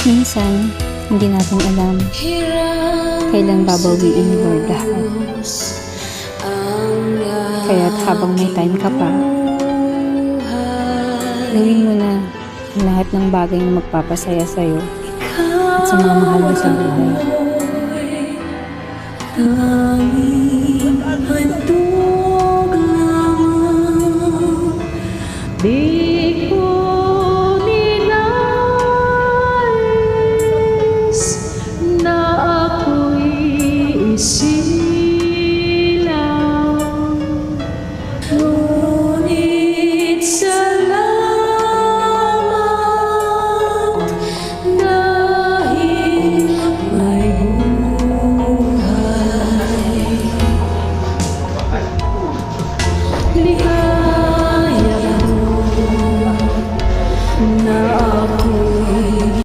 Minsan, hindi natin alam kailan babawiin ni Lord lahat. Kaya't habang may time ka pa, gawin mo na ang lahat ng bagay na magpapasaya sa'yo at sa mga mahal mo sa buhay.